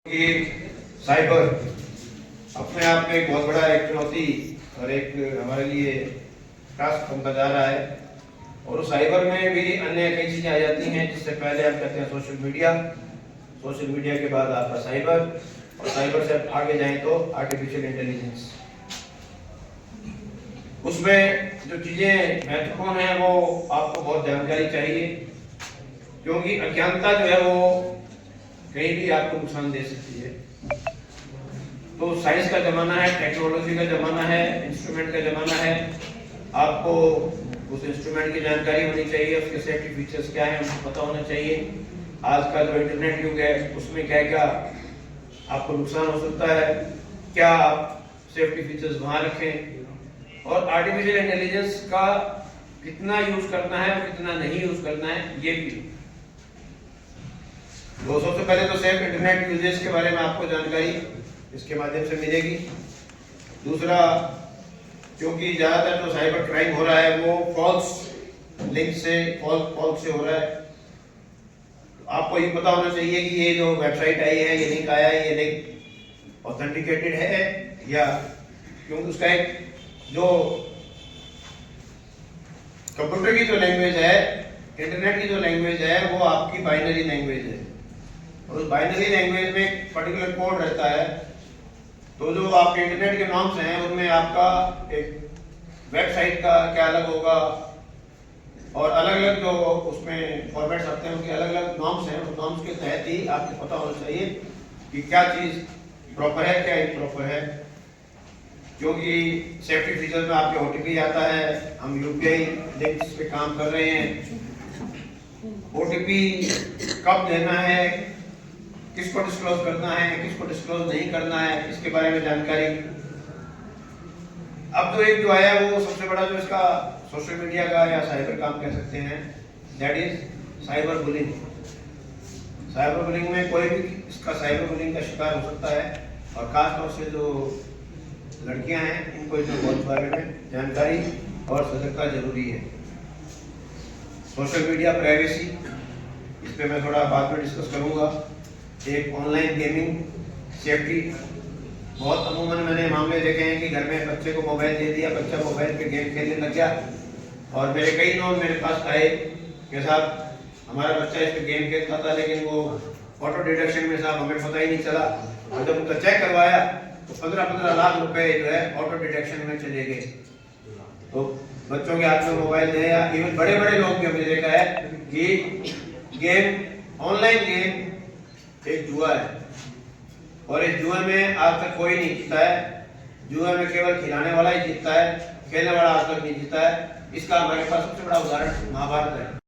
कि साइबर अपने आप में एक बहुत बड़ा एक चुनौती और एक हमारे लिए टास्क बनता जा रहा है। और उस साइबर में भी अन्य कई चीज़ें आ जाती हैं, जिससे पहले आप कहते हैं सोशल मीडिया के बाद आपका साइबर, और साइबर से आगे जाएं तो आर्टिफिशियल इंटेलिजेंस। उसमें जो चीज़ें महत्वपूर्ण हैं वो आपको बहुत जानकारी चाहिए, क्योंकि अज्ञानता जो है वो कहीं भी आपको नुकसान दे सकती है। तो साइंस का जमाना है, टेक्नोलॉजी का जमाना है, इंस्ट्रूमेंट का जमाना है। आपको उस इंस्ट्रूमेंट की जानकारी होनी चाहिए, उसके सेफ्टी फीचर्स क्या हैं हमको पता होना चाहिए। आज का जो इंटरनेट युग है उसमें क्या क्या आपको नुकसान हो सकता है, क्या आप सेफ्टी फीचर्स वहां रखें, और आर्टिफिशियल इंटेलिजेंस का कितना यूज करना है और कितना नहीं यूज करना है ये भी। तो सबसे पहले तो सेफ इंटरनेट यूजेस के बारे में आपको जानकारी इसके माध्यम से मिलेगी। दूसरा, क्योंकि ज्यादातर जो साइबर क्राइम हो रहा है वो फॉल्स लिंक से फॉल्स से हो रहा है। आपको ये पता होना चाहिए कि ये जो वेबसाइट आई है, ये लिंक आया है, ये लिंक ऑथेंटिकेटेड है या, क्योंकि उसका एक जो कंप्यूटर की जो लैंग्वेज है, इंटरनेट की जो लैंग्वेज है वो आपकी बाइनरी लैंग्वेज है, और उस बाइनरी लैंग्वेज में एक पर्टिकुलर कोड रहता है। तो जो आपके इंटरनेट के नॉर्म्स हैं उनमें आपका एक वेबसाइट का क्या अलग होगा, और अलग अलग जो उसमें फॉर्मेट्स आते हैं उनके अलग अलग नॉर्म्स हैं। उस नॉर्म्स के तहत ही आपको पता होना चाहिए कि क्या चीज़ प्रॉपर है, क्या इम्प्रॉपर है। क्योंकि सेफ्टी फीचर में आपके OTP आता है, हम UPI लिंक्स पे काम कर रहे हैं। OTP कब देना है, किसको डिस्क्लोज करना है, किसको डिस्क्लोज नहीं करना है, इसके बारे में जानकारी। अब तो एक जो आया वो सबसे बड़ा जो इसका सोशल मीडिया का या साइबर काम कह सकते हैं, that is cyber bullying. Cyber bullying में कोई भी इसका साइबर बुलिंग का शिकार हो सकता है, और खासतौर से जो लड़कियां हैं इनको इसमें बहुत बारे में जानकारी और सतर्कता जरूरी है। सोशल मीडिया प्राइवेसी, इस पर मैं थोड़ा बाद में डिस्कस करूंगा। एक ऑनलाइन गेमिंग सेफ्टी, बहुत अमूमन मैंने मामले देखे हैं कि घर में बच्चे को मोबाइल दे दिया, बच्चा मोबाइल पे गेम खेलने लग गया, और मेरे कई लोग मेरे पास आए कि साहब हमारा बच्चा इस पे गेम खेलता था लेकिन वो ऑटो डिडक्शन में साहब हमें पता ही नहीं चला, और जब उनका चेक करवाया तो 15-15 लाख रुपए जो है ऑटो डिडक्शन में चले गए। तो बच्चों के हाथ में मोबाइल दे, या इवन बड़े बड़े लोग भी हमने देखा है कि गेम, ऑनलाइन गेम एक जुआ है, और इस जुए में आज तक कोई नहीं जीता है। जुए में केवल खिलाने वाला ही जीतता है, खेलने वाला आज तक नहीं जीता है। इसका हमारे पास सबसे बड़ा उदाहरण महाभारत है।